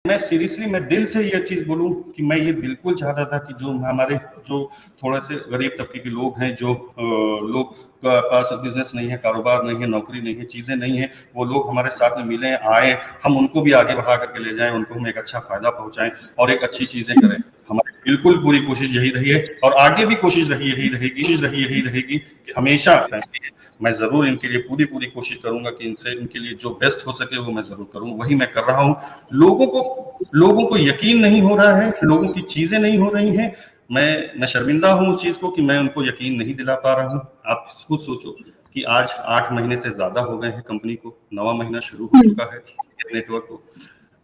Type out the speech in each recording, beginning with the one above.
मैं सीरियसली मैं दिल से ये चीज बोलूं कि मैं ये बिल्कुल चाहता था कि जो हमारे जो थोड़े से गरीब तबके के लोग हैं, जो लोग का पास बिजनेस नहीं है, कारोबार नहीं है, नौकरी नहीं है, चीजें नहीं है, वो लोग हमारे साथ में मिले, आए, हम उनको भी आगे बढ़ा करके ले जाएं, उनको हम एक अच्छा फायदा पहुंचाएं और एक अच्छी चीजें करें। हमारी बिल्कुल पूरी कोशिश यही रही है और आगे भी कोशिश यही रहेगी कि हमेशा मैं जरूर इनके लिए पूरी पूरी कोशिश करूंगा कि इनसे इनके लिए जो बेस्ट हो सके वो मैं जरूर करूं। वही मैं कर रहा हूं। लोगों को यकीन नहीं हो रहा है, लोगों की चीजें नहीं हो रही हैं। मैं शर्मिंदा हूं उस चीज को कि मैं उनको यकीन नहीं दिला पा रहा हूं। आप खुद सोचो कि आज 8 महीने से ज्यादा हो गए हैं कंपनी को, 9वां महीना शुरू हो चुका है नेटवर्क को।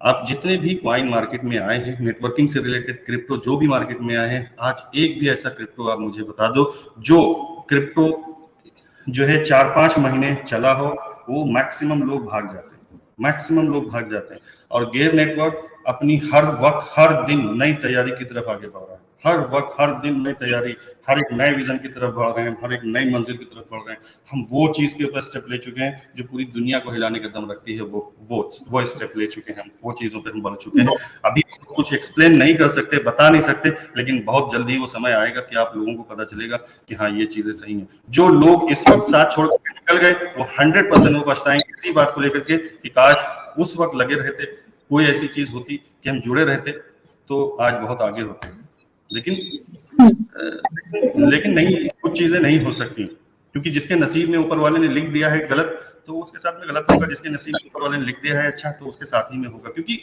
आप जितने भी कॉइन मार्केट में आए हैं, नेटवर्किंग से रिलेटेड क्रिप्टो जो भी मार्केट में आए हैं, आज एक भी ऐसा क्रिप्टो आप मुझे बता दो जो क्रिप्टो जो है 4-5 महीने चला हो, वो मैक्सिमम लोग भाग जाते हैं। और गेयर नेटवर्क अपनी हर वक्त हर दिन नई तैयारी की तरफ आगे बढ़ रहा है, हर वक्त हर दिन नई तैयारी, हर एक नए विजन की तरफ बढ़ रहे हैं, हर एक नई मंजिल की तरफ बढ़ रहे हैं। हम वो चीज के ऊपर स्टेप ले चुके हैं जो पूरी दुनिया को हिलाने का दम रखती है, वो स्टेप ले चुके हैं हम, वो चीजों पे हम बढ़ चुके हैं। अभी कुछ एक्सप्लेन नहीं कर सकते, बता नहीं सकते, लेकिन बहुत जल्दी वो समय आएगा कि आप लोगों को पता चलेगा कि हाँ ये चीजें सही हैं। जो लोग इस वक्त साथ छोड़ कर निकल गए वो 100% वो पछताएंगे इसी बात को लेकर के कि काश उस वक्त लगे रहते, कोई ऐसी चीज होती कि हम जुड़े रहते तो आज बहुत आगे होते। लेकिन नहीं, कुछ चीजें नहीं हो सकती क्योंकि जिसके नसीब में ऊपर वाले ने लिख दिया है गलत तो उसके साथ में गलत होगा, जिसके नसीब में ऊपर वाले ने लिख दिया है अच्छा तो उसके साथ ही में होगा। क्योंकि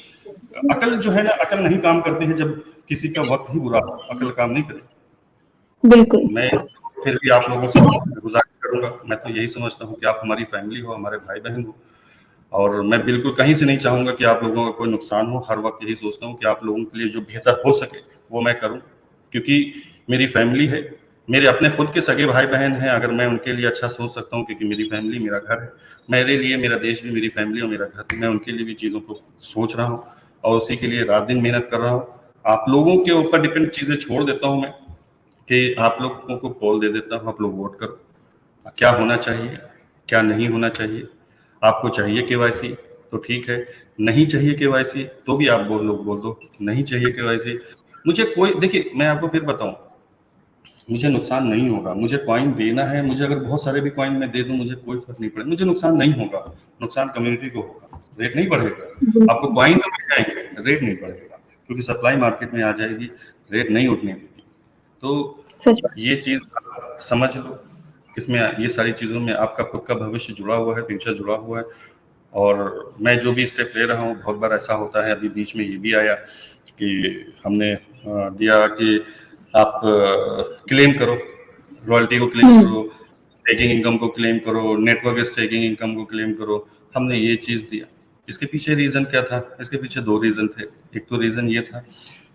अकल जो है ना, अकल नहीं काम करती है जब किसी का वक्त ही बुरा हो, अकल काम नहीं करे। बिल्कुल। मैं फिर भी आप लोगों से गुजारिश करूंगा, मैं तो यही समझता हूँ कि आप हमारी फैमिली हो, हमारे भाई बहन हो, और मैं बिल्कुल कहीं से नहीं चाहूंगा कि आप लोगों का कोई नुकसान हो। हर वक्त यही सोचता हूँ कि आप लोगों के लिए जो बेहतर हो सके वो मैं करूँ, क्योंकि मेरी फैमिली है, मेरे अपने खुद के सगे भाई बहन हैं। अगर मैं उनके लिए अच्छा सोच सकता हूँ, क्योंकि मेरी फैमिली मेरा घर है, मेरे लिए मेरा देश भी मेरी फैमिली और मेरा घर, मैं उनके लिए भी चीज़ों को सोच रहा हूँ और उसी के लिए रात दिन मेहनत कर रहा हूँ। आप लोगों के ऊपर डिपेंड चीज़ें छोड़ देता हूँ मैं कि आप लोगों को पोल दे देता हूँ, आप लोग वोट करो क्या होना चाहिए क्या नहीं होना चाहिए। आपको चाहिए केवाईसी तो ठीक है, नहीं चाहिए केवाईसी तो भी आप बोल दो नहीं चाहिए केवाईसी। मुझे कोई, देखिए मैं आपको फिर बताऊं, मुझे नुकसान नहीं होगा, मुझे कॉइन देना है, मुझे अगर बहुत सारे भी कॉइन मैं दे दूं मुझे कोई फर्क नहीं पड़ेगा, मुझे नुकसान नहीं होगा, नुकसान कम्युनिटी को होगा। रेट नहीं बढ़ेगा, आपको कॉइन तो मिल जाएंगे, रेट नहीं बढ़ेगा क्योंकि सप्लाई मार्केट में आ जाएगी, रेट नहीं उठने देगी। तो ये चीज समझ लो, इसमें ये सारी चीजों में आपका खुद का भविष्य जुड़ा हुआ है, फ्यूचर जुड़ा हुआ है। और मैं जो भी स्टेप ले रहा हूँ, बहुत बार ऐसा होता है, अभी बीच में ये भी आया कि हमने दिया कि आप क्लेम करो, रॉयल्टी को क्लेम करो, स्टेकिंग इनकम को क्लेम करो, नेटवर्क स्टेकिंग इनकम को क्लेम करो, हमने ये चीज़ दिया। इसके पीछे रीज़न क्या था? इसके पीछे 2 रीज़न थे। एक तो रीज़न ये था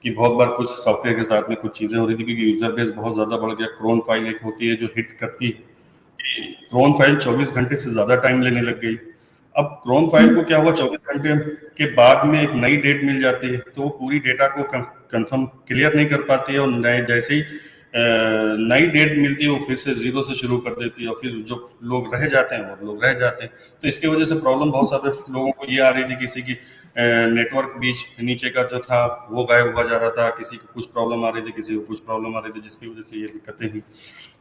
कि बहुत बार कुछ सॉफ्टवेयर के साथ में कुछ चीज़ें हो रही थी क्योंकि यूजर बेस बहुत ज़्यादा बढ़ गया। क्रोन फाइल एक होती है जो हिट करती है, क्रोन फाइल 24 घंटे से ज़्यादा टाइम लेने लग गई। अब क्रोन फाइल को क्या हुआ, 24 घंटे के बाद में एक नई डेट मिल जाती है तो वो पूरी डेटा को कंफर्म क्लियर नहीं कर पाती है, और जैसे ही नई डेट मिलती है वो फिर से जीरो से शुरू कर देती है और फिर जो लोग रह जाते हैं वो लोग रह जाते हैं। तो इसकी वजह से प्रॉब्लम बहुत सारे लोगों को ये आ रही थी, किसी की नेटवर्क बीच नीचे का जो था वो गायब हुआ जा रहा था, किसी को कुछ प्रॉब्लम आ रही थी, किसी को कुछ प्रॉब्लम आ रही थी, जिसकी वजह से ये दिक्कतें हुई।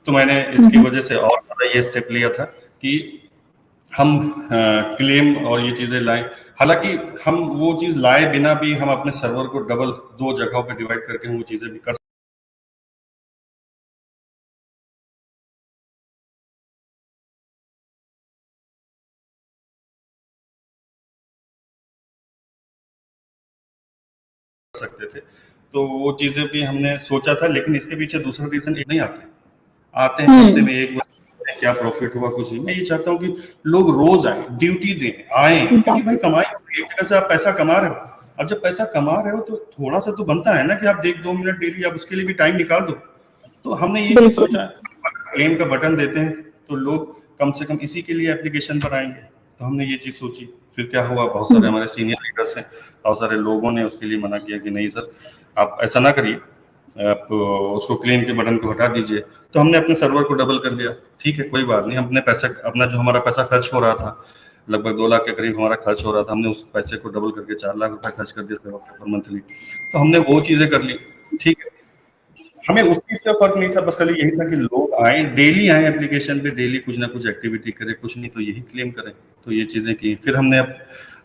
तो मैंने इसकी वजह से और ज़्यादा ये स्टेप लिया था कि हम क्लेम और ये चीज़ें लाएं। हालांकि हम वो चीज़ लाए बिना भी हम अपने सर्वर को डबल 2 जगहों पे डिवाइड करके हम वो चीज़ें भी कर सकते थे। तो वो चीज़ें भी हमने सोचा था, लेकिन इसके पीछे दूसरा रीज़न नहीं आते हैं हफ्ते में एक बार, क्या प्रॉफिट हुआ कुछ नहीं। मैं ये चाहता हूँ कि लोग रोज आए, ड्यूटी दें, आए, क्योंकि भाई कमाई एक जगह से आप पैसा कमा रहे हो, अब जब पैसा कमा रहे हो तो थोड़ा सा तो बनता है ना कि आप 1-2 मिनट डेली आप उसके लिए भी टाइम निकाल दो। तो हमने ये चीज सोचा, क्लेम का बटन देते हैं तो लोग कम से कम इसी के लिए एप्लीकेशन पर आएंगे। तो हमने ये चीज सोची, फिर क्या हुआ, बहुत सारे हमारे सीनियर लीडर्स हैं, बहुत सारे लोगों ने उसके लिए मना किया कि नहीं सर आप ऐसा ना करिए, आप उसको क्लेम के बटन को हटा दीजिए। तो हमने अपने सर्वर को डबल कर दिया, ठीक है कोई बात नहीं, अपने पैसा, अपना जो हमारा पैसा खर्च हो रहा था लगभग 2 लाख के करीब हमारा खर्च हो रहा था, हमने उस पैसे को डबल करके 4 लाख रुपए खर्च कर दिया सेवा पर मंथली। तो हमने वो चीजें कर ली, ठीक है। हमें उस चीज का फर्क नहीं था, बस खाली यही था कि लोग आए, डेली आए एप्लीकेशन पे, डेली कुछ ना कुछ एक्टिविटी करें, कुछ नहीं तो यही क्लेम करें। तो ये चीजें की, फिर हमने अब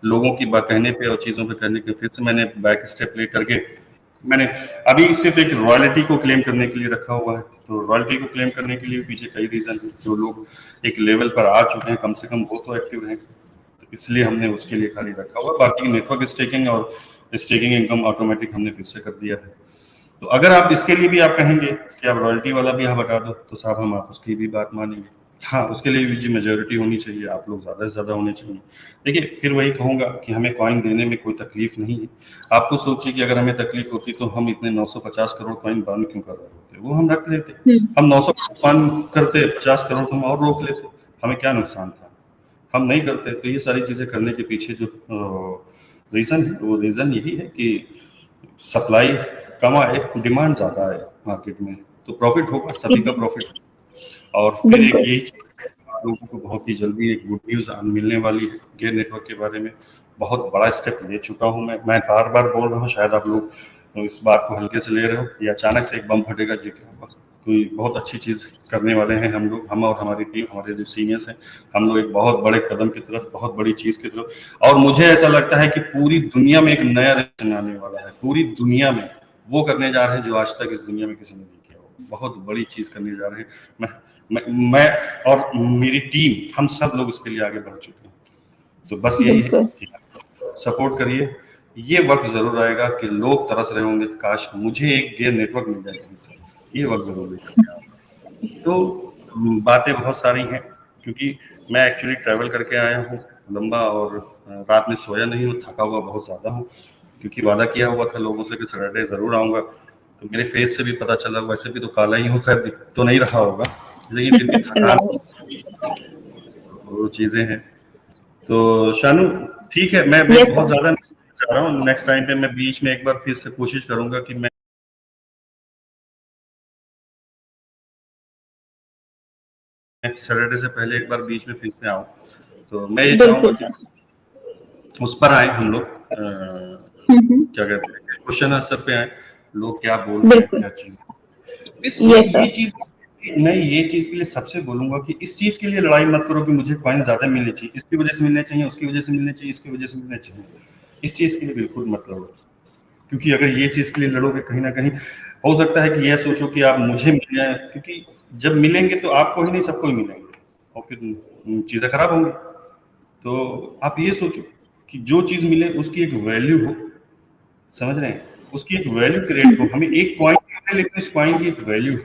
लोगों की बात कहने पे और चीजों पे करने के फिर से मैंने बैक स्टेप ले करके मैंने अभी सिर्फ एक रॉयल्टी को क्लेम करने के लिए रखा हुआ है। तो रॉयल्टी को क्लेम करने के लिए पीछे कई रीजन है, जो लोग एक लेवल पर आ चुके हैं कम से कम वो तो एक्टिव हैं, तो इसलिए हमने उसके लिए खाली रखा हुआ। बाकी नेटवर्क स्टेकिंग और स्टेकिंग इनकम ऑटोमेटिक हमने फिर से कर दिया है। तो अगर आप इसके लिए भी आप कहेंगे कि आप रॉयल्टी वाला भी आप हटा दो, तो साहब हम आप उसकी भी बात मानेंगे। हाँ, उसके लिए भी जी मेजोरिटी होनी चाहिए, आप लोग ज़्यादा से ज़्यादा होने चाहिए। देखिए, फिर वही कहूँगा कि हमें कॉइन देने में कोई तकलीफ नहीं है। आपको सोचिए कि अगर हमें तकलीफ होती तो हम इतने 950 करोड़ कॉइन बर्न क्यों कर रहे होते? वो हम रख लेते। हम 900 बर्न करते, 50 करोड़ हम और रोक लेते, हमें क्या नुकसान था? हम नहीं करते। तो ये सारी चीज़ें करने के पीछे जो रीज़न है, वो रीज़न यही है कि सप्लाई कम आए, डिमांड ज़्यादा आए मार्केट में, तो प्रॉफिट होगा, सभी का प्रॉफिट। और फिर एक यही चीज़ आप लोगों को बहुत ही जल्दी एक गुड न्यूज़ मिलने वाली है गेयर नेटवर्क के बारे में। बहुत बड़ा स्टेप ले चुका हूँ मैं बार बार बोल रहा हूँ, शायद आप लोग इस बात को हल्के से ले रहे हो, या अचानक से एक बम फटेगा, ये क्या होगा? कोई बहुत अच्छी चीज़ करने वाले हैं हम लोग, हम और हमारी टीम, हमारे जो सीनियर्स हैं, हम लोग एक बहुत बड़े कदम की तरफ, बहुत बड़ी चीज़ की तरफ। और मुझे ऐसा लगता है कि पूरी दुनिया में एक नया रेवोल्यूशन आने वाला है, पूरी दुनिया में वो करने जा रहे हैं जो आज तक इस दुनिया में किसी ने नहीं किया हो। बहुत बड़ी चीज़ करने जा रहे हैं। मैं और मेरी टीम, हम सब लोग इसके लिए आगे बढ़ चुके हैं। तो बस यही है, सपोर्ट करिए। ये वक्त जरूर आएगा कि लोग तरस रहे होंगे, काश मुझे एक गेयर नेटवर्क मिल जाए कहीं से, ये वक्त जरूर लेकर। तो बातें बहुत सारी हैं, क्योंकि मैं एक्चुअली ट्रैवल करके आया हूँ लंबा, और रात में सोया नहीं हूँ, थका हुआ बहुत ज़्यादा हूँ, क्योंकि वादा किया हुआ था लोगों से कि सैटरडे ज़रूर आऊँगा। तो मेरे फेस से भी पता चला, वैसे भी तो काला ही हूँ, खैर तो नहीं रहा होगा, लेकिन फिर भी थकान, वो चीज़ें हैं। तो शानू ठीक है, मैं बहुत ज़्यादा नहीं चाह रहा हूँ, नेक्स्ट टाइम पे मैं बीच में एक बार फिर से कोशिश करूँगा कि मैं सैटरडे से पहले एक बार बीच में फिर से आऊँ। तो मैं ये चाहूँगा कि उस पर आए हम लोग, क्या कहते हैं, क्वेश्चन आंसर पे आए, लोग क्या बोल रहे हैं, क्या चीज़। ये चीज़ मैं ये चीज़ के लिए सबसे बोलूँगा कि इस चीज़ के लिए लड़ाई मत करो कि मुझे कॉइन ज़्यादा मिलने चाहिए, इसकी वजह से मिलने चाहिए, उसकी वजह से मिलने चाहिए, इसकी वजह से मिलने चाहिए। इस चीज़ के लिए बिल्कुल मत लड़ो, क्योंकि अगर ये चीज़ के लिए लड़ोगे, कहीं ना कहीं हो सकता है कि यह सोचो कि आप मुझे मिल जाए, क्योंकि जब मिलेंगे तो आपको ही नहीं सबको ही मिलेंगे, और फिर चीज़ें खराब होंगी। तो आप ये सोचो कि जो चीज़ मिले उसकी एक वैल्यू हो, समझ रहे हैं, उसकी एक वैल्यू क्रिएट हो। हमें एक कॉइन मिले, लेकिन इस कॉइन की एक वैल्यू हो,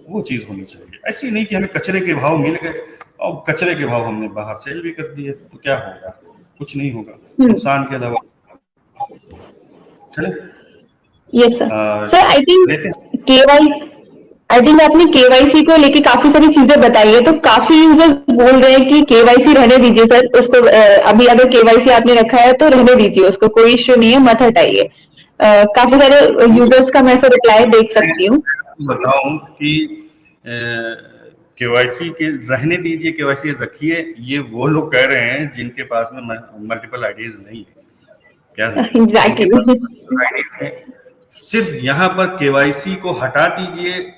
वो चीज़ होनी चाहिए। ऐसी नहीं कि हमें कचरे के भाव मिल गए और कचरे के भाव हमने बाहर सेल भी कर दिए, तो क्या होगा? कुछ नहीं होगा, नुकसान के अलावा। चले सर, आई थिंक आपने केवाईसी को लेके काफी सारी चीजें बताई है, तो काफी यूजर्स बोल रहे हैं कि केवाईसी रहने दीजिए सर, उसको अभी अगर केवाईसी आपने रखा है तो रहने दीजिए, उसको कोई इश्यू नहीं है, मत हटाइए। काफी सारे यूजर्स का मैं रिप्लाई देख सकती हूँ। बताऊं कि केवाईसी के रहने दीजिए, केवाईसी रखिए, ये वो लोग कह रहे हैं जिनके पास में मल्टीपल आईडीज नहीं है। क्या एग्जैक्टली सिर्फ यहाँ पर केवाईसी को हटा दीजिए,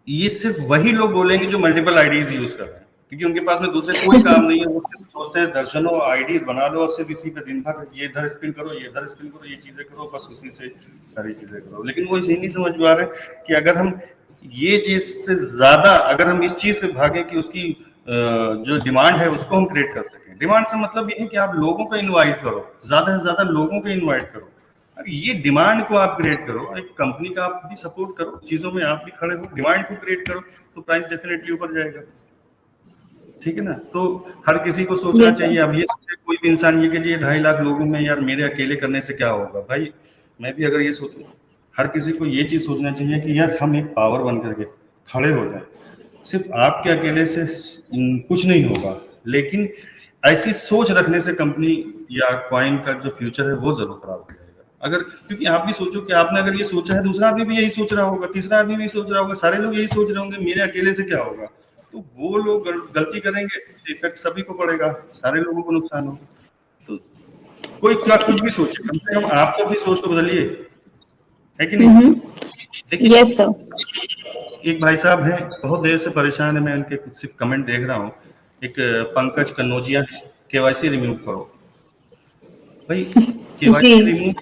ये सिर्फ वही लोग बोलेंगे जो मल्टीपल आईडीज यूज कर रहे हैं, क्योंकि उनके पास में दूसरे कोई काम नहीं है। वो सिर्फ सोचते हैं दर्जनों आईडी बना लो और सिर्फ इसी पे दिन भर ये इधर स्पिन करो, ये इधर स्पिन करो, ये चीजें करो, बस उसी से सारी चीजें करो। लेकिन वो इसे नहीं समझ पा रहे कि अगर हम ये चीज से ज्यादा, अगर हम इस चीज पे भागे कि उसकी जो डिमांड है उसको हम क्रिएट कर सकें। डिमांड से मतलब ये है कि आप लोगों को इन्वाइट करो, ज्यादा से ज्यादा लोगों को इन्वाइट करो। ये डिमांड को आप क्रिएट करो, एक कंपनी का आप भी सपोर्ट करो, चीजों में आप भी खड़े हो, डिमांड को क्रिएट करो, तो प्राइस डेफिनेटली ऊपर जाएगा। ठीक है ना? तो हर किसी को सोचना चाहिए। अब ये सोचे कोई भी इंसान ये के लिए 2.5 लाख लोगों में यार मेरे अकेले करने से क्या होगा, भाई मैं भी अगर ये सोचूं, हर किसी को ये चीज सोचना चाहिए कि यार हम एक पावर बन करके खड़े हो जाए। सिर्फ आपके अकेले से कुछ नहीं होगा, लेकिन ऐसी सोच रखने से कंपनी या कॉइन का जो फ्यूचर है वो जरूर खराब हो जाएगा। अगर, क्योंकि आप भी सोचो कि आपने अगर ये सोचा है, दूसरा आदमी भी यही सोच रहा होगा, तीसरा आदमी भी सोच रहा होगा, सारे लोग यही सोच रहे होंगे, मेरे अकेले से क्या होगा। तो वो लोग गलती करेंगे, इफेक्ट सभी को पड़ेगा, सारे लोगों को नुकसान होगा। तो कोई क्या कुछ भी सोचे, कम से कम आप तो अपनी सोच को बदलिए, है कि नहीं? देखिए, यस सर। एक भाई साहब हैं, बहुत देर से परेशान है, मैं उनके कुछ सिर्फ कमेंट देख रहा हूँ। एक पंकज कन्नौजिया है, केवाईसी रिमूव करो। भाई केवाईसी जी रिमूव,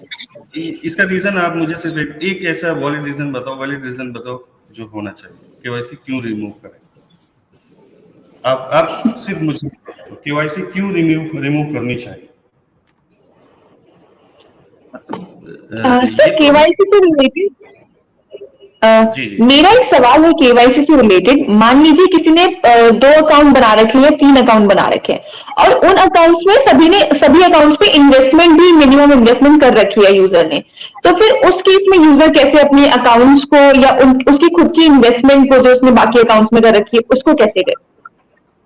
इसका रीजन आप मुझे सिर्फ एक ऐसा वैलिड रीजन बताओ जो होना चाहिए, केवाईसी क्यों रिमूव करें? आप सिर्फ मुझे केवाईसी क्यों रिमूव करनी चाहिए? सर ये तो केवाईसी से रिलेटेड जी जी मेरा एक सवाल है केवाईसी से रिलेटेड। मान लीजिए किसी ने 2 अकाउंट बना रखे हैं, 3 अकाउंट बना रखे हैं और उन अकाउंट्स में सभी अकाउंट्स पे इन्वेस्टमेंट भी मिनिमम इन्वेस्टमेंट कर रखी है यूजर ने। तो फिर उस केस में यूजर कैसे अपने अकाउंट्स को या उसकी खुद की इन्वेस्टमेंट को जो उसने बाकी अकाउंट्स में कर रखी है उसको कैसे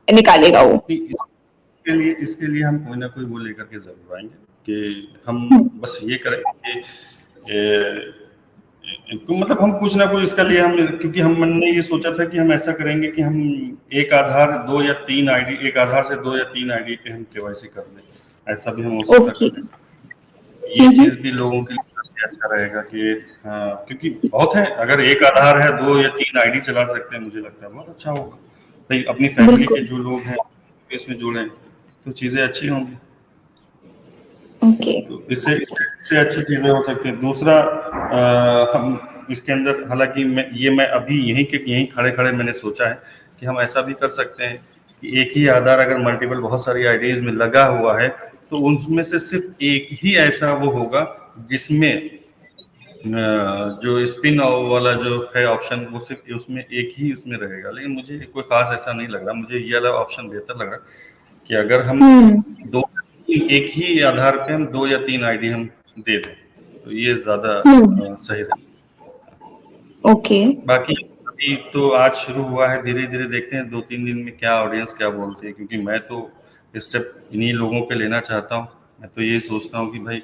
निकालेगा वो? इसके लिए हम कोई ना कोई वो लेकर के जरूर आएंगे कि हम बस ये करें कि तो मतलब हम कुछ ना कुछ इसका लिए हम, क्योंकि हमने ये सोचा था कि हम ऐसा करेंगे कि हम एक आधार 2 या 3 आईडी, एक आधार से 2 या 3 आईडी पे हम केवाईसी कर दें, ऐसा भी हम हो सकता ओके। है। ये चीज भी लोगों के लिए काफी अच्छा रहेगा कि क्योंकि बहुत है, अगर एक आधार है 2 या 3 आईडी चला सकते हैं, मुझे लगता है बहुत अच्छा होगा भाई। अपनी फैमिली के जो लोग हैं इसमें जुड़े तो चीजें अच्छी होंगी। ओके तो इससे अच्छी चीजें हो सकती हैं। दूसरा हम इसके अंदर, हालांकि मैं अभी यहीं खड़े खड़े मैंने सोचा है कि हम ऐसा भी कर सकते हैं कि एक ही आधार अगर मल्टीपल बहुत सारी आईडीज में लगा हुआ है तो उनमें से सिर्फ एक ही ऐसा वो होगा जिसमें जो स्पिन वाला जो है ऑप्शन, वो सिर्फ उसमें एक ही उसमें रहेगा। लेकिन मुझे कोई खास ऐसा नहीं लग रहा, मुझे ये वाला ऑप्शन बेहतर लगा कि अगर हम एक ही आधार पे हम 2 या 3 आईडी हम दे दें तो ये ज्यादा सही रहेगा। ओके बाकी अभी तो आज शुरू हुआ है, धीरे धीरे देखते हैं 2-3 दिन में क्या ऑडियंस क्या बोलती है, क्योंकि मैं तो स्टेप इन्हीं लोगों पे लेना चाहता हूँ। मैं तो ये सोचता हूँ कि भाई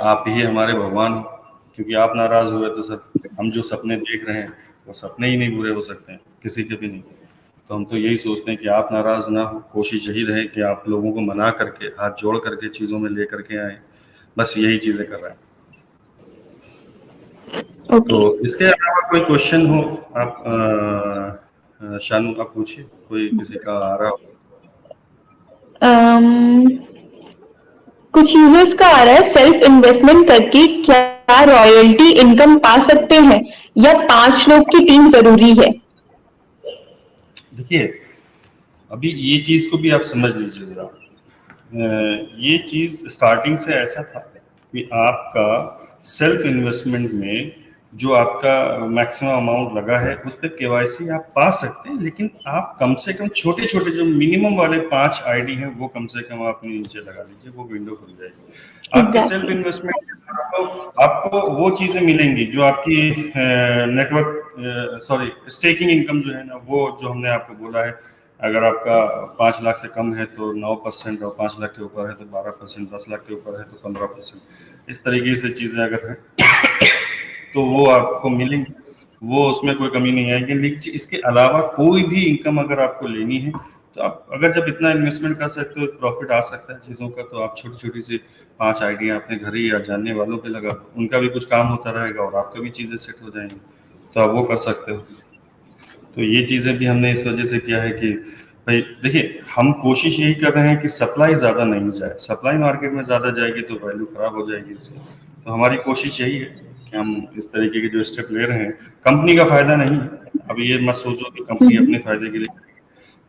आप ही हमारे भगवान हो, क्योंकि आप नाराज हुए तो सर हम जो सपने देख रहे हैं वो सपने ही नहीं पूरे हो सकते हैं, किसी के भी नहीं। तो हम तो यही सोचते हैं कि आप नाराज ना हो, कोशिश यही रहे कि आप लोगों को मना करके, हाथ जोड़ करके चीज़ों में ले करके आए, बस यही चीज़ें कर रहे हैं। तो इसके अलावा कोई क्वेश्चन हो आप शानू आप पूछिए, कोई किसी का आ रहा हो। कुछ यूजर्स का आ रहा है, सेल्फ इन्वेस्टमेंट करके क्या रॉयल्टी इनकम पा सकते हैं या 5 लोग की टीम जरूरी है? देखिए अभी ये चीज को भी आप समझ लीजिए जरा। ये चीज स्टार्टिंग से ऐसा था कि आपका सेल्फ इन्वेस्टमेंट में जो आपका मैक्सिमम अमाउंट लगा है उस पर केवाईसी आप पा सकते हैं, लेकिन आप कम से कम छोटे छोटे जो मिनिमम वाले 5 आईडी हैं वो कम से कम अपने नीचे लगा लीजिए, वो विंडो खुल जाएगी। आपके सेल्फ इन्वेस्टमेंट आपको वो चीजें मिलेंगी जो आपकी स्टेकिंग इनकम जो है ना, वो जो हमने आपको बोला है, अगर आपका 5 लाख से कम है तो 9% और 5 लाख के ऊपर है तो 12%, 10 लाख के ऊपर है तो 15%, इस तरीके से चीजें अगर है तो वो आपको मिलेंगी, वो उसमें कोई कमी नहीं आएगी। लेकिन इसके अलावा कोई भी इनकम अगर आपको लेनी है तो आप अगर जब इतना इन्वेस्टमेंट कर सकते हो, प्रॉफिट आ सकता है चीज़ों का, तो आप छोटी छोटी सी 5 आइडिया अपने घर ही या जानने वालों पे लगा, उनका भी कुछ काम होता रहेगा और आपका भी चीज़ें सेट हो जाएंगी, तो आप वो कर सकते हो। तो ये चीज़ें भी हमने इस वजह से किया है कि भाई देखिए हम कोशिश यही कर रहे हैं कि सप्लाई ज़्यादा नहीं जाए, सप्लाई मार्केट में ज़्यादा जाएगी तो वैल्यू खराब हो जाएगी उसकी। तो हमारी कोशिश यही है कि हम इस तरीके के जो स्टेप ले रहे हैं, कंपनी का फायदा नहीं है। अब ये मत सोचो कि कंपनी अपने फायदे के लिए,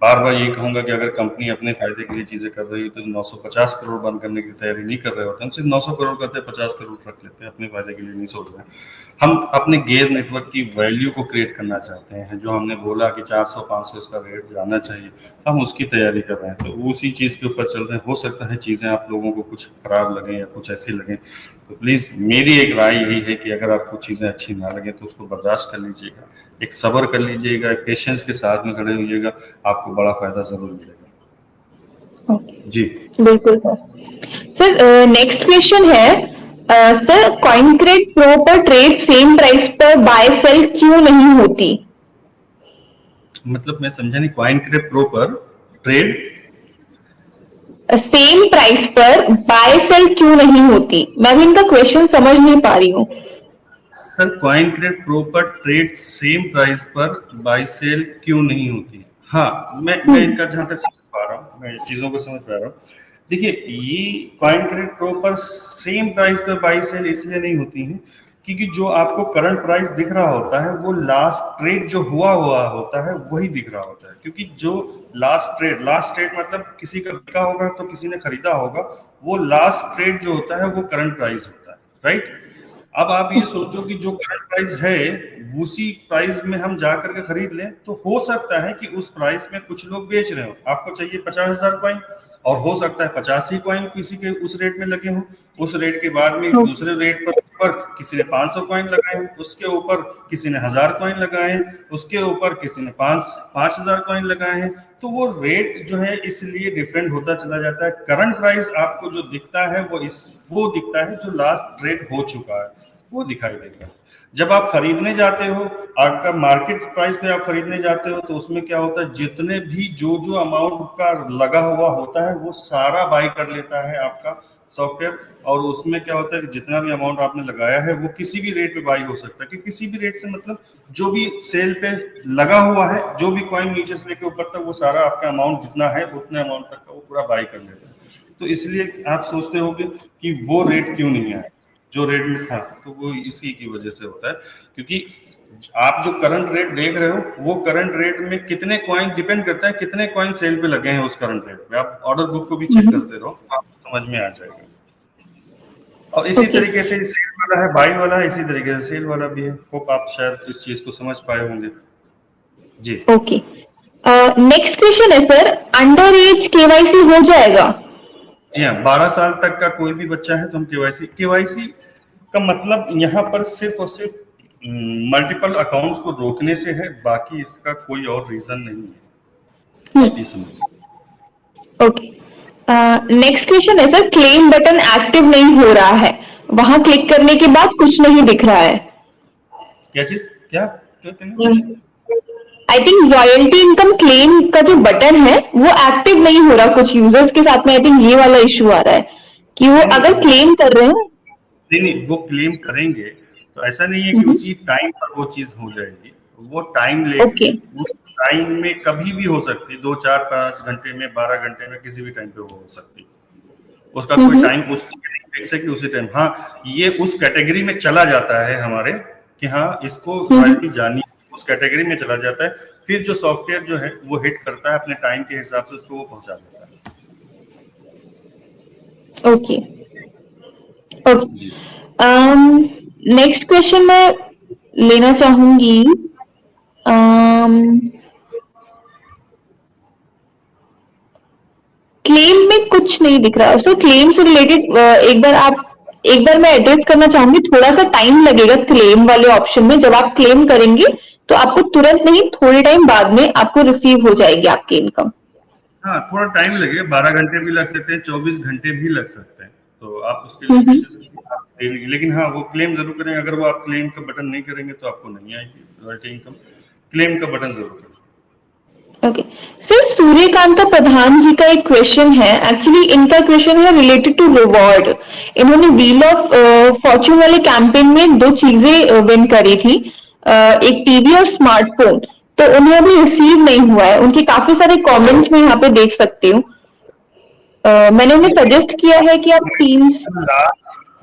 बार बार यही कहूंगा कि अगर कंपनी अपने फायदे के लिए चीजें कर रही हो तो 950 करोड़ बंद करने की तैयारी नहीं कर रहे होते, हम सिर्फ 900 करोड़ करते हैं, 50 करोड़ रख लेते हैं, अपने फायदे के लिए नहीं सोच रहे। हम अपने गेयर नेटवर्क की वैल्यू को क्रिएट करना चाहते हैं, जो हमने बोला कि 400-500 इसका रेट जाना चाहिए, तो हम उसकी तैयारी कर रहे हैं, तो उसी चीज के ऊपर चल रहे हैं। हो सकता है चीजें आप लोगों को कुछ खराब लगे या कुछ ऐसी लगे, तो प्लीज मेरी एक राय यही है कि अगर आपको चीजें अच्छी ना लगे तो उसको बर्दाश्त कर लीजिएगा, एक सब्र कर लीजिएगा, पेशेंस के साथ में खड़े होइएगा, आपको बड़ा फायदा जरूर मिलेगा। जी बिल्कुल सर। नेक्स्ट क्वेश्चन है सर, कॉइनक्रेट प्रो पर ट्रेड सेम प्राइस पर बाय सेल क्यों नहीं होती? मतलब मैं समझा नहीं, CoinCrypt Pro पर ट्रेड सेम प्राइस पर बाय सेल क्यों नहीं होती? मैं भी इनका क्वेश्चन समझ नहीं पा रही हूँ। सर CoinCrypt Pro पर ट्रेड सेम प्राइस पर बाय सेल क्यों नहीं होती? हाँ, मैं इनका जहां तक समझ पा रहा हूँ, मैं चीजों को समझ पा रहा हूँ। देखिए, ये CoinCrypt Pro पर सेम प्राइस पर बाय सेल इसलिए नहीं होती है क्योंकि जो आपको करंट प्राइस दिख रहा होता है वो लास्ट ट्रेड जो हुआ होता है वही दिख रहा होता है। क्योंकि जो लास्ट ट्रेड मतलब किसी का बिका होगा तो किसी ने खरीदा होगा, वो लास्ट ट्रेड जो होता है वो करंट प्राइस होता है, राइट? अब आप ये सोचो कि जो करंट प्राइस है उसी प्राइस में हम जा करके खरीद लें, तो हो सकता है कि उस प्राइस में कुछ लोग बेच रहे हो, आपको चाहिए 50,000 कॉइन, और हो सकता है 50 ही कॉइन किसी के उस रेट में लगे हों, उस रेट के बाद में दूसरे रेट पर ऊपर किसी ने 500 कॉइन लगाए हैं, उसके ऊपर किसी ने 1000 कॉइन लगाए हैं, उसके ऊपर किसी ने 5,000 कॉइन लगाए हैं। तो वो रेट जो है इसलिए डिफरेंट होता चला जाता है। करंट प्राइस आपको जो दिखता है वो दिखता है जो लास्ट ट्रेड हो चुका है, वो दिखाई देगा। जब आप खरीदने जाते हो, आपका मार्केट प्राइस पे आप खरीदने जाते हो, तो उसमें क्या होता है, जितने भी जो अमाउंट का लगा हुआ होता है वो सारा बाई कर लेता है आपका सॉफ्टवेयर। और उसमें क्या होता है कि जितना भी अमाउंट आपने लगाया है वो किसी भी रेट पे बाई हो सकता है, कि किसी भी रेट से मतलब जो भी सेल पे लगा हुआ है, जो भी कॉइन नीचे से लेकर ऊपर तक वो सारा आपका अमाउंट जितना है उतने अमाउंट तक का वो पूरा बाई कर लेता है। तो इसलिए आप सोचते होगे कि वो रेट क्यों नहीं आया जो रेट में था, तो वो इसी की वजह से होता है। क्योंकि आप जो करंट रेट देख रहे हो वो करंट रेट में कितने कॉइन डिपेंड करता है, कितने कॉइन सेल पे लगे हैं उस करंट रेट पे। आप ऑर्डर बुक को भी चेक करते रहो, आपको समझ में आ जाएगा। और इसी ओके तरीके से सेल वाला है, बाई वाला है, इसी तरीके से सेल वाला भी है। होप आप शायद इस चीज को समझ पाए होंगे। जी ओके। नेक्स्ट क्वेश्चन है सर, अंडर एज केवाईसी हो जाएगा? जी हाँ, 12 साल तक का कोई भी बच्चा है तो हम केवाईसी का मतलब यहाँ पर सिर्फ और सिर्फ मल्टीपल अकाउंट्स को रोकने से है, बाकी इसका कोई और रीजन नहीं है। आप ये समझिए। ओके। नेक्स्ट क्वेश्चन है सर, क्लेम बटन एक्टिव नहीं हो रहा है, वहां क्लिक करने के बाद कुछ नहीं दिख रहा है। क्या चीज, क्या क्या कहना? I think royalty income claim का जो बटन है वो एक्टिव नहीं हो रहा कुछ यूजर्स के साथ में। आई थिंक ये वाला इशू आ रहा है कि वो नहीं नहीं अगर क्लेम कर रहे हैं। नहीं, वो क्लेम करेंगे तो ऐसा नहीं है कि उसी टाइम पर वो चीज हो जाएगी। वो टाइम ओके। लेगी, उस टाइम में कभी भी हो सकती है, 2 4 5 घंटे में, 12 घंटे में, किसी भी टाइम पे वो हो सकती है। उसका कोई टाइम उस फिक्स है कि उसी टाइम। हाँ, ये उस कैटेगरी में चला जाता है हमारे कि हाँ इसको रॉयल्टी जानी, उस कैटेगरी में चला जाता है। फिर जो सॉफ्टवेयर जो है वो हिट करता है अपने टाइम के हिसाब से, उसको वो पहुंचा देता है। ओके जी ओके। नेक्स्ट क्वेश्चन मैं लेना चाहूंगी। क्लेम में कुछ नहीं दिख रहा, सो क्लेम से रिलेटेड एक बार मैं एड्रेस करना चाहूंगी। थोड़ा सा टाइम लगेगा क्लेम वाले ऑप्शन में। जब आप क्लेम करेंगे तो आपको तुरंत नहीं, थोड़े टाइम बाद में आपको रिसीव हो जाएगी आपकी इनकम। हाँ, थोड़ा टाइम लगेगा, 12 घंटे भी लग सकते हैं, 24 घंटे भी लग सकते हैं। तो आप उसके लिए पेशेंस रखिए, लेकिन हाँ वो क्लेम जरूर करेंगे। अगर वो आप क्लेम का बटन नहीं करेंगे तो आपको नहीं आएगी रॉयल्टी इनकम। क्लेम का बटन जरूर करें। ओके सर, सूर्यकांता प्रधान जी का एक क्वेश्चन है। एक्चुअली इनका क्वेश्चन है रिलेटेड टू रिवॉर्ड। इन्होंने व्हील ऑफ फॉर्च्यून वाले कैंपेन में दो चीजें विन करी थी, एक टीवी और स्मार्टफोन। तो उन्हें अभी रिसीव नहीं हुआ है। उनके काफी सारे कमेंट्स में यहाँ पे देख सकती हूँ। मैंने उन्हें सजेस्ट किया है कि आप टीम्स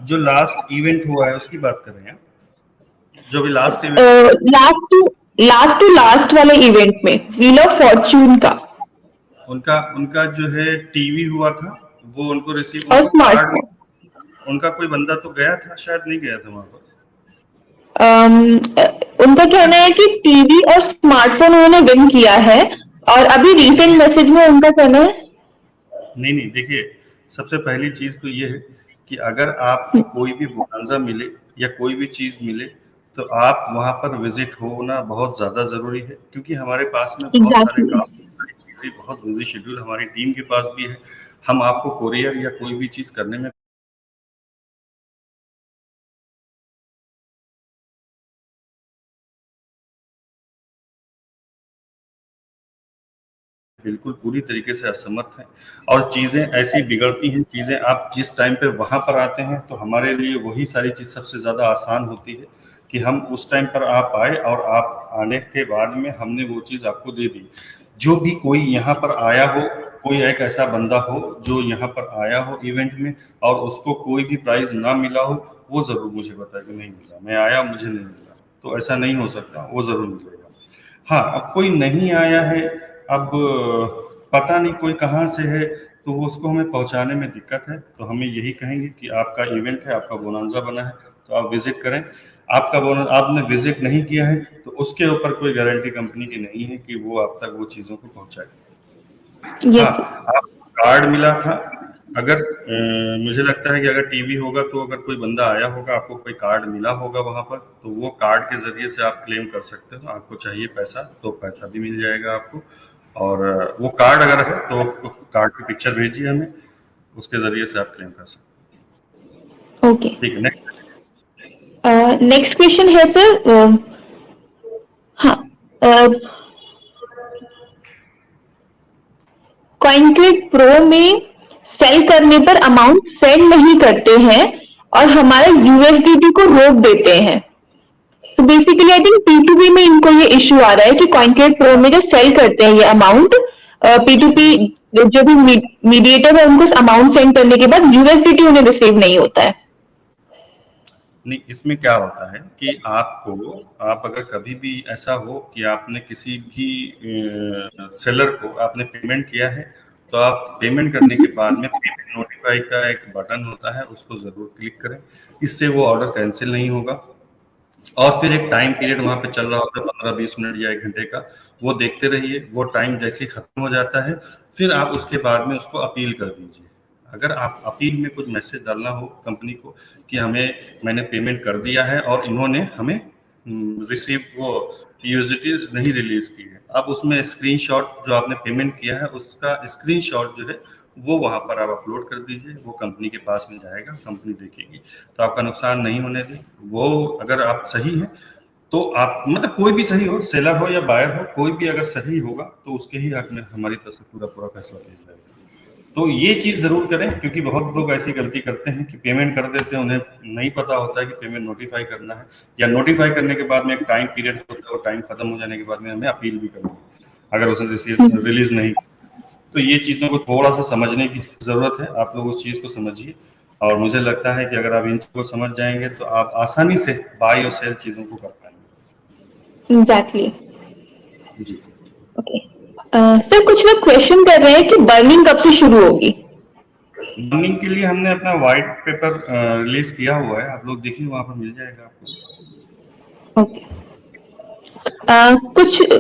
जो लास्ट इवेंट हुआ है उसकी बात कर रहे हैं? जो भी लास्ट इवेंट हुआ है लास्ट टू लास्ट वाले इवेंट में व्हील ऑफ फॉर्च्यून का उनका उनका जो है टीवी हुआ था, वो उनको रिसीव, और उनको कार्ड, स्मार्टफोन। उनका कोई बंदा तो गया था, शायद नहीं गया था वहां पर। उनका कहना है कि टीवी और स्मार्टफोन उन्होंने विन किया है, और अभी रिसेंट मैसेज में उनका कहना है। नहीं नहीं, देखिए, सबसे पहली चीज तो ये है कि अगर आपको कोई भी बोनंजा मिले या कोई भी चीज मिले तो आप वहां पर विजिट होना बहुत ज्यादा जरूरी है। क्योंकि हमारे पास में बहुत सारे एग्जैक्टली। काम, सारी चीजें, बहुत बिजी शेड्यूल हमारी टीम के पास भी है। हम आपको कोरियर या कोई भी चीज करने में बिल्कुल पूरी तरीके से असमर्थ हैं और चीज़ें ऐसी बिगड़ती हैं, चीज़ें आप जिस टाइम पे वहाँ पर आते हैं तो हमारे लिए वही सारी चीज़ सबसे ज़्यादा आसान होती है कि हम उस टाइम पर आप आए और आप आने के बाद में हमने वो चीज़ आपको दे दी। जो भी कोई यहाँ पर आया हो, कोई एक ऐसा बंदा हो जो यहाँ पर आया हो इवेंट में और उसको कोई भी प्राइज़ ना मिला हो, वो ज़रूर मुझे बताए कि नहीं मिला, मैं आया मुझे नहीं मिला। तो ऐसा नहीं हो सकता, वो ज़रूर मिलेगा। हाँ, अब कोई नहीं आया है, अब पता नहीं कोई कहाँ से है, तो उसको हमें पहुँचाने में दिक्कत है, तो हमें यही कहेंगे कि आपका इवेंट है, आपका बोनांज़ा बना है, तो आप विज़िट करें। आपने विज़िट नहीं किया है, तो उसके ऊपर कोई गारंटी कंपनी की नहीं है कि वो आप तक वो चीज़ों को पहुँचाए। हाँ, यस। आपको कार्ड मिला था, अगर मुझे लगता है कि अगर टीवी होगा तो अगर कोई बंदा आया होगा, आपको कोई कार्ड मिला होगा वहाँ पर, तो वो कार्ड के ज़रिए से आप क्लेम कर सकते हो। आपको चाहिए पैसा, तो पैसा भी मिल जाएगा आपको और वो कार्ड अगर है, तो कार्ड की पिक्चर भेजिए हमें, उसके ज़रिए से आप क्लेम कर सकते ओके। हैं। ठीक है, नेक्स्ट। नेक्स्ट क्वेश्चन है सर, हाँ, कॉइनक्लिक प्रो में सेल करने पर अमाउंट सेंड नहीं करते हैं और हमारा यूएसडीटी को रोक देते हैं। तो बेसिकली आई थिंक P2P में इनको ये इश्यू आ रहा है कि कॉइनक्लिक प्रो में जो सेल करते हैं ये अमाउंट, P2P जो भी मीडिएटर है उनको अमाउंट सेंड करने के बाद यूएसडीटी उन्हें रिसीव नहीं होता है। नहीं, इसमें क्या होता है कि आप अगर कभी भी ऐसा हो कि आपने किसी भी सेलर को आपने पेमेंट किया है, तो आप पेमेंट करने के बाद में पेमेंट नोटिफाई का एक बटन होता है, उसको ज़रूर क्लिक करें। इससे वो ऑर्डर कैंसिल नहीं होगा और फिर एक टाइम पीरियड वहाँ पे चल रहा होता है 15-20 मिनट या 1 घंटे का, वो देखते रहिए। वो टाइम जैसे ही खत्म हो जाता है, फिर आप उसके बाद में उसको अपील कर दीजिए। अगर आप अपील में कुछ मैसेज डालना हो कंपनी को कि मैंने पेमेंट कर दिया है और इन्होंने हमें रिसीव वो यूएसडीटी नहीं रिलीज की है, आप उसमें स्क्रीनशॉट जो आपने पेमेंट किया है उसका स्क्रीनशॉट जो है वो वहाँ पर आप अपलोड कर दीजिए। वो कंपनी के पास में जाएगा, कंपनी देखेगी, तो आपका नुकसान नहीं होने दें। वो अगर आप सही हैं तो आप मतलब कोई भी सही हो, सेलर हो या बायर हो, कोई भी अगर सही होगा तो उसके ही हक में हमारी तरफ से पूरा फैसला किया जाएगा। तो ये चीज़ ज़रूर करें, क्योंकि बहुत लोग ऐसी गलती करते हैं कि पेमेंट कर देते हैं, उन्हें नहीं पता होता है कि पेमेंट नोटिफाई करना है या नोटिफाई करने के बाद में एक टाइम पीरियड होता है और टाइम खत्म हो जाने के बाद में हमें अपील भी करनी है अगर उसने रिलीज नहीं। तो ये चीज़ों को थोड़ा सा समझने की ज़रूरत है, आप लोग उस चीज़ को समझिए और मुझे लगता है कि अगर आप इन चीज़ों को समझ जाएंगे तो आप आसानी से बाय और सेल चीज़ों को कर पाएंगे। एग्जैक्टली। जी। ओके सर, कुछ लोग क्वेश्चन कर रहे हैं कि बर्निंग कब से शुरू होगी। बर्निंग के लिए हमने अपना व्हाइट पेपर रिलीज किया हुआ है, आप लोग देखिए वहाँ पर मिल जाएगा आपको। ओके।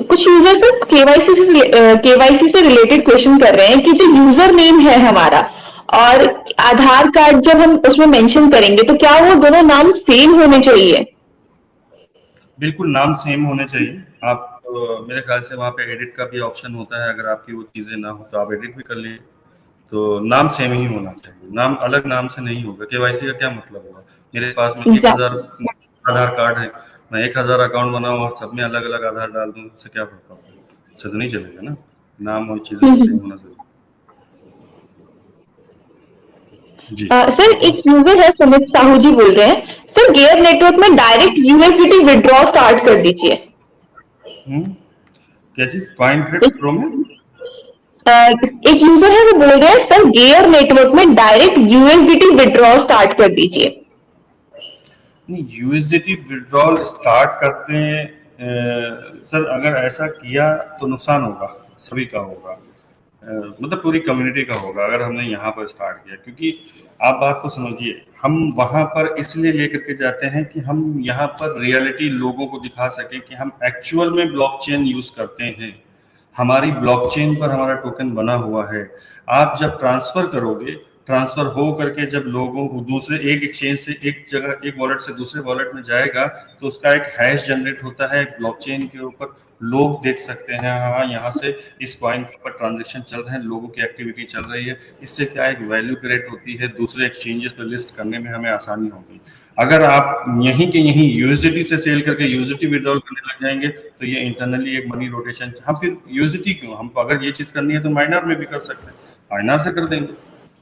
कुछ यूजर केवाईसी से रिलेटेड क्वेश्चन कर रहे हैं कि जो यूजर नेम है हमारा और आधार कार्ड जब हम उसमें मेंशन करेंगे तो क्या वो दोनों नाम सेम होने चाहिए। बिल्कुल नाम सेम होने चाहिए। आप मेरे ख्याल से वहाँ पे एडिट का भी ऑप्शन होता है, अगर आपकी वो चीज़ें ना हो तो आप एडिट भी कर लीजिए। तो नाम सेम ही होना चाहिए, नाम अलग नाम से नहीं होगा। केवाईसी का क्या मतलब होगा, मेरे पास में 1000 आधार कार्ड है, मैं 1000 अकाउंट बनाऊँ और सब में अलग अलग आधार डाल दूँ, उससे क्या फर्क पड़ता है, इससे तो नहीं चलेगा ना। नाम और चीज़ें सेम होना जरूरी। जी सर, एक यूजर है सुमित साहू जी बोल रहे हैं, सर गेयर नेटवर्क में डायरेक्ट यूएसडीटी विड्रॉ स्टार्ट कर दीजिए। क्या चीज कॉइनक्लिक प्रो में? एक यूजर है वो बोल रहे हैं सर गेयर नेटवर्क में डायरेक्ट यूएसडीटी विड्रॉ स्टार्ट कर दीजिए। नहीं, यूएसडीटी विड्रॉल स्टार्ट करते हैं सर, अगर ऐसा किया तो नुकसान होगा, सभी का होगा, मतलब पूरी कम्युनिटी का होगा अगर हमने यहाँ पर स्टार्ट किया। क्योंकि आप बात को समझिए, हम वहाँ पर इसलिए लेकर के जाते हैं कि हम यहाँ पर रियलिटी लोगों को दिखा सके कि हम एक्चुअल में ब्लॉकचेन यूज करते हैं, हमारी ब्लॉकचेन पर हमारा टोकन बना हुआ है। आप जब ट्रांसफर करोगे, ट्रांसफर हो करके जब लोगों को दूसरे एक एक्सचेंज से एक जगह, एक वॉलेट से दूसरे वॉलेट में जाएगा, तो उसका एक हैश जनरेट होता है ब्लॉकचेन के ऊपर। लोग देख सकते हैं हाँ यहाँ से इस कॉइन के ऊपर ट्रांजैक्शन चल रहे हैं, लोगों की एक्टिविटी चल रही है। इससे क्या एक वैल्यू क्रिएट होती है, दूसरे एक्सचेंजेस पर लिस्ट करने में हमें आसानी होगी। अगर आप यहीं के यहीं यूएसडीटी से सेल करके यूएसडीटी विड्रॉल करने लग जाएंगे तो ये इंटरनली एक मनी रोटेशन, हम फिर यूएसडीटी क्यों, हमको अगर ये चीज करनी है तो माइनर में भी कर सकते हैं, माइनर से कर देंगे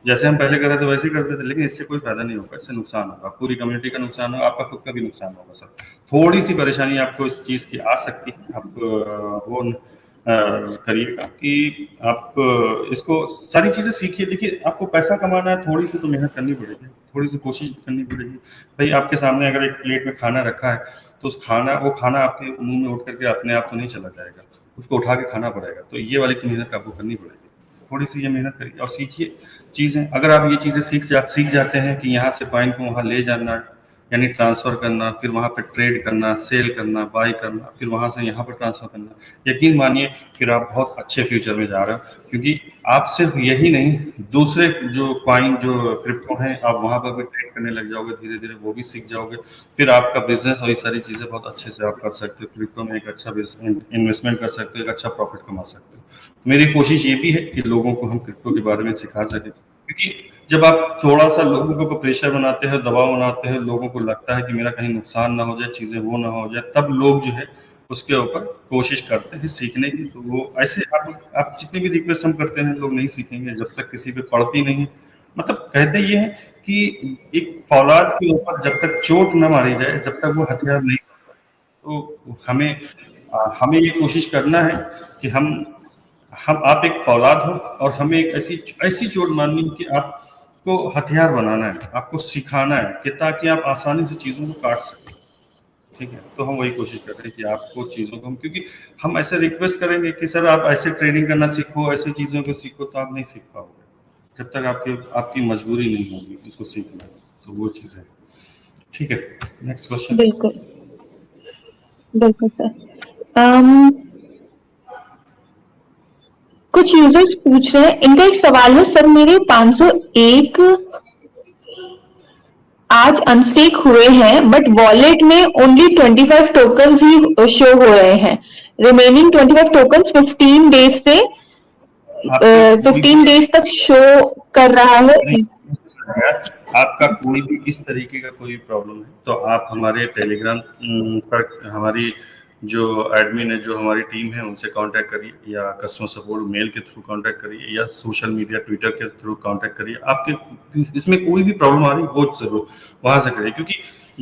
जैसे हम पहले कर रहे थे वैसे ही करते थे, लेकिन इससे कोई फायदा नहीं होगा, इससे नुकसान होगा, पूरी कम्युनिटी का नुकसान होगा, आपका खुद का भी नुकसान होगा सर। थोड़ी सी परेशानी आपको इस चीज की आ सकती है, आप वो करिएगा कि आप इसको सारी चीजें सीखिए। देखिए आपको पैसा कमाना है, थोड़ी सी तो मेहनत करनी पड़ेगी, थोड़ी सी कोशिश करनी पड़ेगी। भाई आपके सामने अगर एक प्लेट में खाना रखा है तो वो खाना आपके मुंह में उठ करके अपने आप तो नहीं चला जाएगा, उसको उठा के खाना पड़ेगा, तो ये वाली तो मेहनत आपको करनी पड़ेगी। थोड़ी सी ये मेहनत करिए और सीखिए चीजें। अगर आप ये चीजें सीख जाते हैं कि यहाँ से कॉइन को वहां ले जाना, यानी ट्रांसफर करना, फिर वहां पे ट्रेड करना, सेल करना, बाय करना, फिर वहां से यहाँ पर ट्रांसफर करना, यकीन मानिए फिर आप बहुत अच्छे फ्यूचर में जा रहे हो, क्योंकि आप सिर्फ यही नहीं, दूसरे जो कॉइन जो क्रिप्टो हैं आप वहां पर भी ट्रेड करने लग जाओगे, धीरे धीरे वो भी सीख जाओगे, फिर आपका बिजनेस और ये सारी चीजें बहुत अच्छे से आप कर सकते हो, क्रिप्टो में एक अच्छा इन्वेस्टमेंट कर सकते हो, एक अच्छा प्रॉफिट कमा सकते हो। तो मेरी कोशिश ये भी है कि लोगों को हम क्रिप्टो के बारे में सिखा सकें, क्योंकि जब आप थोड़ा सा लोगों को प्रेशर बनाते हैं, दबाव बनाते हैं, लोगों को लगता है कि मेरा कहीं नुकसान ना हो जाए, चीजें वो ना हो जाए, तब लोग जो है उसके ऊपर कोशिश करते हैं सीखने की। तो वो ऐसे आप जितनी भी रिक्वेस्ट हम करते हैं लोग नहीं सीखेंगे जब तक किसी पे पड़ती नहीं। मतलब कहते ये है कि एक फौलाद के ऊपर जब तक चोट न मारी जाए, जब तक वो हथियार नहीं, तो हमें ये कोशिश करना है कि हम आप एक फौलाद हो और हमें एक ऐसी चोट मारनी कि आपको हथियार बनाना है, आपको सिखाना है कि ताकि आप आसानी से चीज़ों को काट सकें। ठीक है, तो हम वही कोशिश कर रहे हैं कि आपको चीज़ों को हम, क्योंकि हम ऐसे रिक्वेस्ट करेंगे कि सर आप ऐसे ट्रेनिंग करना सीखो, ऐसी चीज़ों को सीखो, तो आप नहीं सीख पाओगे जब तक आपकी मजबूरी नहीं होगी उसको सीखना। तो वो चीज़ है। ठीक है, नेक्स्ट क्वेश्चन। बिल्कुल बिल्कुल सर। कुछ यूजर्स पूछ रहे हैं, इनका एक सवाल है सर, मेरे 501 आज अनस्टेक हुए हैं बट वॉलेट में ओनली 25 टोकन्स ही शो हो रहे हैं, रिमेनिंग 25 टोकन्स 15 डेज से 15 डेज तक शो कर रहा है। आपका कोई भी इस तरीके का कोई प्रॉब्लम है तो आप हमारे टेलीग्राम पर हमारी जो एडमिन है, जो हमारी टीम है, उनसे कांटेक्ट करिए, या कस्टमर सपोर्ट मेल के थ्रू कांटेक्ट करिए, या सोशल मीडिया ट्विटर के थ्रू कांटेक्ट करिए। आपके इसमें कोई भी प्रॉब्लम आ रही है वो जरूर वहां से करिए, क्योंकि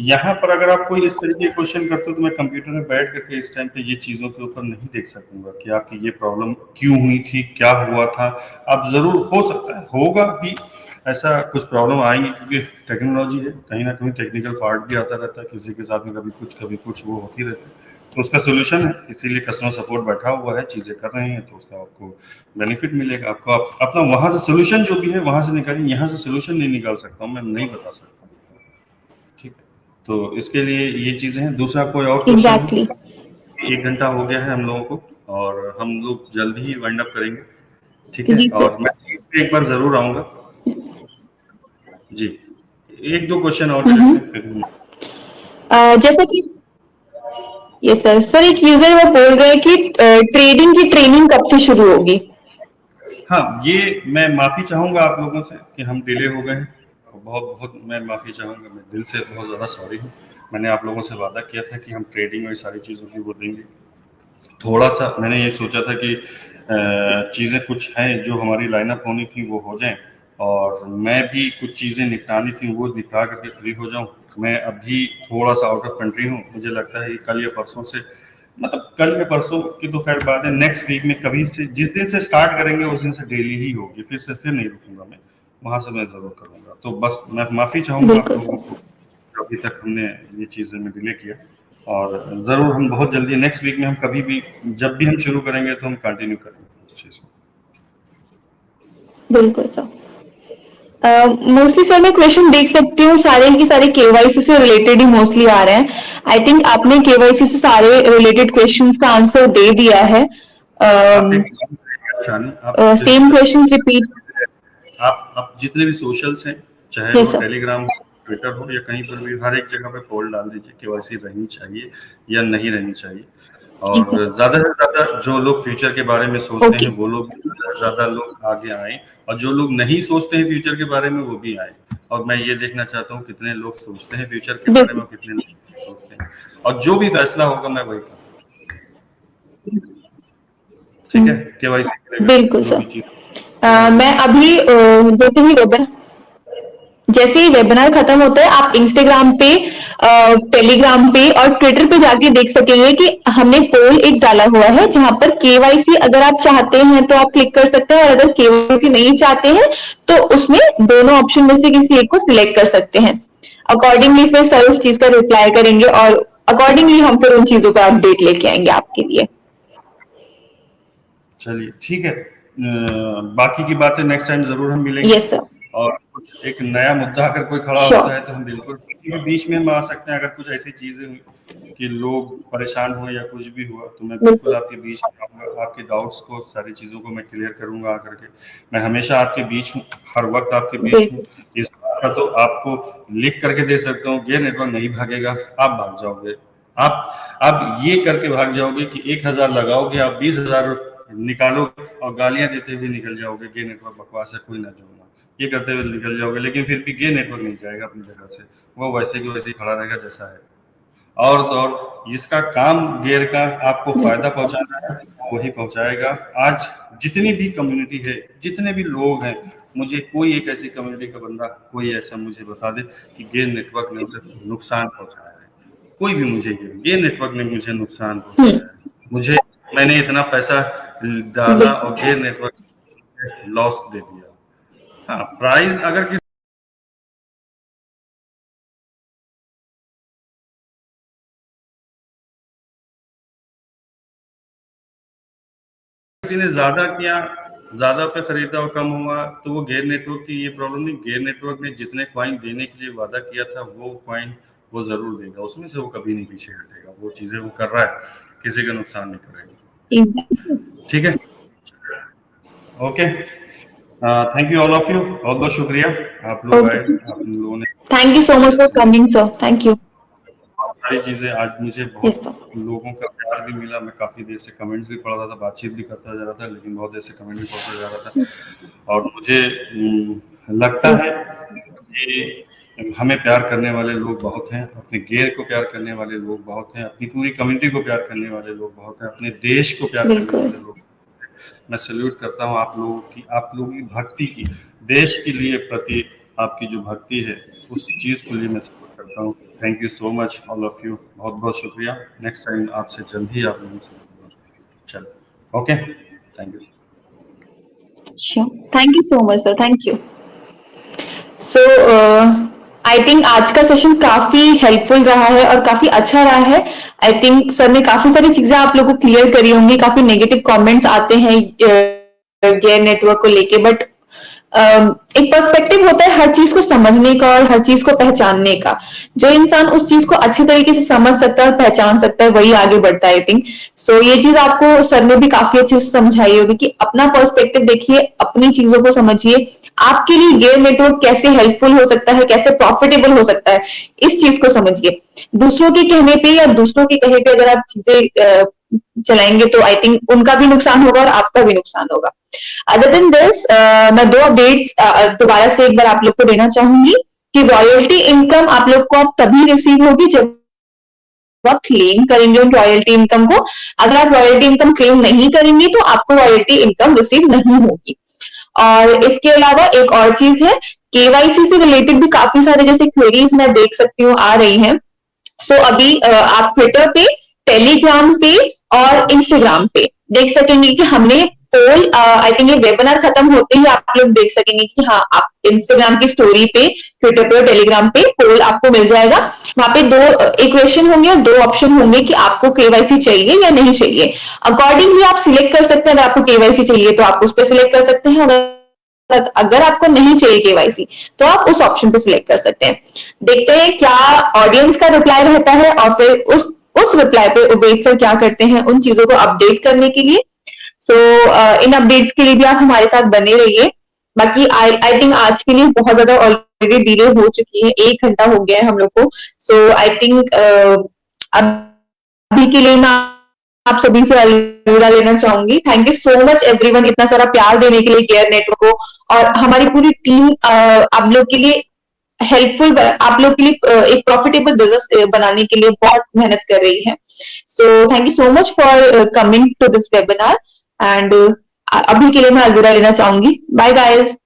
यहाँ पर अगर आप कोई इस तरीके के क्वेश्चन करते हो तो मैं कंप्यूटर में बैठ करके इस टाइम पे ये चीज़ों के ऊपर नहीं देख सकूंगा कि आपकी ये प्रॉब्लम क्यों हुई थी, क्या हुआ था। आप जरूर, हो सकता है होगा भी ऐसा कुछ प्रॉब्लम आएंगी, क्योंकि टेक्नोलॉजी है, कहीं ना कहीं टेक्निकल फॉल्ट भी आता रहता है, किसी के साथ में कभी कुछ वो होती रहती है। तो उसका सोल्यूशन है, इसीलिए कस्टमर सपोर्ट बैठा हुआ है, चीज़ें कर रहे हैं, तो उसका आपको बेनिफिट मिलेगा। आपको अपना वहां से सोल्यूशन जो भी है वहां से निकालिए, यहाँ से सोल्यूशन नहीं निकाल सकता हूँ मैं, नहीं बता सकता। ठीक है, तो इसके लिए ये चीज़ें हैं। दूसरा कोई और क्वेश्चन? 1 घंटा हो गया है हम लोगों को और हम लोग जल्द ही वाइंड अप करेंगे। ठीक है, और मैं एक बार जरूर आऊंगा जी। 1-2 क्वेश्चन और जैसे कि ये सर एक यूजर वो बोल रहे हैं कि ट्रेडिंग की ट्रेनिंग कब से शुरू होगी? हाँ, ये मैं माफी चाहूंगा आप लोगों से कि हम डिले हो गए हैं, बहुत बहुत मैं माफी चाहूंगा, मैं दिल से बहुत ज्यादा सॉरी हूँ। मैंने आप लोगों से वादा किया था कि हम ट्रेडिंग और सारी चीजों की वो देंगे। थोड़ा सा मैंने ये सोचा था कि चीजें कुछ हैं जो हमारी लाइनअप होनी थी वो हो जाएं, और मैं भी कुछ चीज़ें निपटानी थी वो निपटा करके फ्री हो जाऊं। मैं अभी थोड़ा सा आउट ऑफ कंट्री हूं, मुझे लगता है कल या परसों से, मतलब कल या परसों की तो खैर बात है, नेक्स्ट वीक में कभी से, जिस दिन से स्टार्ट करेंगे उस दिन से डेली ही होगी, फिर नहीं रुकूंगा मैं, वहां से मैं जरूर करूंगा। तो बस मैं माफी चाहूंगा आप लोगों को जो अभी तक हमने ये चीज़ें में डिले किया, और जरूर हम बहुत जल्दी नेक्स्ट वीक में हम कभी भी जब भी हम शुरू करेंगे तो हम कंटिन्यू करेंगे उस चीज़ को। बिल्कुल सर। मोस्टली सर मैं क्वेश्चन देख सकती हूँ, सारे के सारे केवाईसी से रिलेटेड ही मोस्टली आ रहे हैं। आई थिंक आपने केवाईसी से सारे रिलेटेड क्वेश्चंस का आंसर दे दिया है। Same question repeat. आप जितने भी सोशल्स हैं, चाहे वो टेलीग्राम हो, ट्विटर हो, या कहीं पर भी, हर एक जगह पे पोल डाल दीजिए केवाईसी रहनी चाहिए या नहीं रहनी चाहिए। और ज्यादा से ज्यादा जो लोग फ्यूचर के बारे में सोचते ओके हैं वो लोग ज्यादा लोग आगे आए, और जो लोग नहीं सोचते हैं फ्यूचर के बारे में वो भी आए। और मैं ये देखना चाहता हूँ कितने लोग सोचते हैं फ्यूचर के बारे में और कितने लोग नहीं सोचते हैं, और जो भी फैसला होगा मैं वही करूँगा। ठीक है, केवाईसी बिल्कुल जो सर। भी चीज मैं अभी जैसे ही वेबिनार खत्म होता है आप इंस्टाग्राम पे, टेलीग्राम पे और ट्विटर पे जाके देख सकेंगे कि हमने पोल एक डाला हुआ है जहां पर केवाईसी अगर आप चाहते हैं तो आप क्लिक कर सकते हैं, और अगर केवाईसी नहीं चाहते हैं तो उसमें दोनों ऑप्शन में से किसी एक को सिलेक्ट कर सकते हैं। अकॉर्डिंगली फिर सर उस चीज पर रिप्लाई करेंगे और अकॉर्डिंगली हम फिर उन चीजों पर अपडेट लेके आएंगे आपके लिए। चलिए ठीक है, बाकी की बातें नेक्स्ट टाइम जरूर हम मिलेंगे। Yes sir. और कुछ एक नया मुद्दा अगर कोई खड़ा श्योर। होता है तो हम बिल्कुल बीच में हम आ सकते हैं। अगर कुछ ऐसी चीजें हुई कि लोग परेशान हुए या कुछ भी हुआ तो मैं बिल्कुल आपके बीच में आऊंगा, आपके डाउट्स को, सारी चीजों को मैं क्लियर करूंगा आकर के। मैं हमेशा आपके बीच हूँ, हर वक्त आपके बीच हूँ। इस बात का तो आपको लिख करके दे सकता हूँ, गेयर नेटवर्क नहीं भागेगा, आप भाग जाओगे। आप ये करके भाग जाओगे कि 1000 लगाओगे, आप 20,000 निकालोगे और गालियां देते हुए निकल जाओगे, गेयर नेटवर्क बकवास है, कोई ना जोड़ना, ये करते हुए निकल जाओगे। लेकिन फिर भी गेयर नेटवर्क नहीं जाएगा अपनी जगह से, वो वैसे की वैसे ही खड़ा रहेगा जैसा है। और तो और जिसका काम गेयर का आपको फायदा पहुंचाना है वही पहुंचाएगा। आज जितनी भी कम्युनिटी है, जितने भी लोग हैं, मुझे कोई एक ऐसी कम्युनिटी का बंदा कोई ऐसा मुझे बता दे कि गेयर नेटवर्क ने उसे नुकसान पहुंचाया है। कोई भी मुझे गेयर नेटवर्क ने मुझे नुकसान पहुंचाया है, मुझे मैंने इतना पैसा डाला और गेयर नेटवर्क लॉस दे दिया। हाँ, प्राइस अगर किसी ने ज्यादा किया, ज्यादा पे खरीदा और कम हुआ तो वो गेयर नेटवर्क की ये प्रॉब्लम नहीं। गेयर नेटवर्क ने जितने कॉइन देने के लिए वादा किया था वो कॉइन वो जरूर देगा, उसमें से वो कभी नहीं पीछे हटेगा। वो चीजें वो कर रहा है, किसी का नुकसान नहीं करेगा। ठीक है, okay, thank you all of you, बहुत बहुत शुक्रिया आप लोग आए, आप लोगों ने thank you so much for coming sir, thank you. सारी चीजें आज मुझे बहुत लोगों का प्यार भी मिला। मैं काफी देर से कमेंट्स भी पढ़ रहा था, बातचीत भी करता जा रहा था, लेकिन बहुत देर से कमेंट भी पढ़ता जा रहा था। और मुझे लगता है कि हमें प्यार करने वाले लोग बहुत हैं, अपने गेयर को प्यार करने वाले लोग बहुत हैं, अपनी पूरी कम्युनिटी को प्यार करने वाले लोग बहुत हैं, अपने देश को प्यार करने वाले लोग। मैं सल्यूट करता हूँ आप लोगों की, आप लोगों की भक्ति की, देश के लिए प्रति आपकी जो भक्ति है उस चीज के लिए मैं सपोर्ट करता हूँ। Thank you so much all of you, बहुत बहुत शुक्रिया। नेक्स्ट टाइम आपसे जल्द ही आप लोगों से चलो, okay, thank you. Thank you so much sir, thank you. So I think आज का सेशन काफी हेल्पफुल रहा है और काफी अच्छा रहा है। आई थिंक सर ने काफी सारी चीजें आप लोगों को क्लियर करी होंगी। काफी नेगेटिव कमेंट्स आते हैं गेयर नेटवर्क को लेके, बट एक पर्सपेक्टिव होता है हर चीज को समझने का और हर चीज को पहचानने का। जो इंसान उस चीज को अच्छी तरीके से समझ सकता है और पहचान सकता है वही आगे बढ़ता है। आई थिंक सो ये चीज आपको सर ने भी काफी अच्छे से समझाई होगी कि अपना पर्सपेक्टिव देखिए, अपनी चीजों को समझिए, आपके लिए गेयर नेटवर्क कैसे हेल्पफुल हो सकता है, कैसे प्रॉफिटेबल हो सकता है, इस चीज को समझिए। दूसरों के कहने पे या दूसरों के कहे पे अगर आप चीजें चलाएंगे तो आई थिंक उनका भी नुकसान होगा और आपका भी नुकसान होगा। अदर देन दिस मैं 2 अपडेट्स दोबारा से एक बार आप लोग को देना चाहूंगी कि रॉयल्टी इनकम आप लोग को अब तभी रिसीव होगी जब आप क्लेम करेंगे उन रॉयल्टी इनकम को। अगर आप रॉयल्टी इनकम क्लेम नहीं करेंगे तो आपको रॉयल्टी इनकम रिसीव नहीं होगी। और इसके अलावा एक और चीज है, केवाईसी से रिलेटेड भी काफी सारे जैसे क्वेरीज मैं देख सकती हूँ आ रही हैं। सो अभी आप ट्विटर पे, टेलीग्राम पे और इंस्टाग्राम पे देख सकेंगे कि हमने पोल, आई थिंक ये वेबिनार खत्म होते ही आप लोग देख सकेंगे कि हाँ, आप इंस्टाग्राम की स्टोरी पे, ट्विटर पे और टेलीग्राम पे पोल आपको मिल जाएगा। वहां पे 2 इक्वेशन होंगे और 2 ऑप्शन होंगे कि आपको केवाईसी चाहिए या नहीं चाहिए। अकॉर्डिंगली आप सिलेक्ट कर सकते हैं। अगर आपको केवाईसी चाहिए तो आप उस पर सिलेक्ट कर सकते हैं, अगर आपको नहीं चाहिए केवाईसी तो आप उस ऑप्शन पे सिलेक्ट कर सकते हैं। देखते हैं क्या ऑडियंस का रिप्लाई रहता है और फिर उस रिप्लाई पे उबैद सर क्या करते हैं उन चीजों को अपडेट करने के लिए। सो इन अपडेट्स के लिए भी आप हमारे साथ बने रहिए। बाकी आई थिंक आज के लिए बहुत ज्यादा ऑलरेडी डिले हो चुकी है, 1 घंटा हो गया है हम लोग को। सो आई थिंक अभी के लिए मैं आप सभी से अलविदा लेना चाहूंगी। Thank you so much everyone, इतना सारा प्यार देने के लिए केयर नेटवर्क को, और हमारी पूरी टीम आप लोग के लिए हेल्पफुल, आप लोग के लिए एक प्रॉफिटेबल बिजनेस बनाने के लिए बहुत मेहनत कर रही है। So thank you so much for coming to this webinar, and अभी के लिए मैं अलविदा लेना चाहूंगी। Bye guys.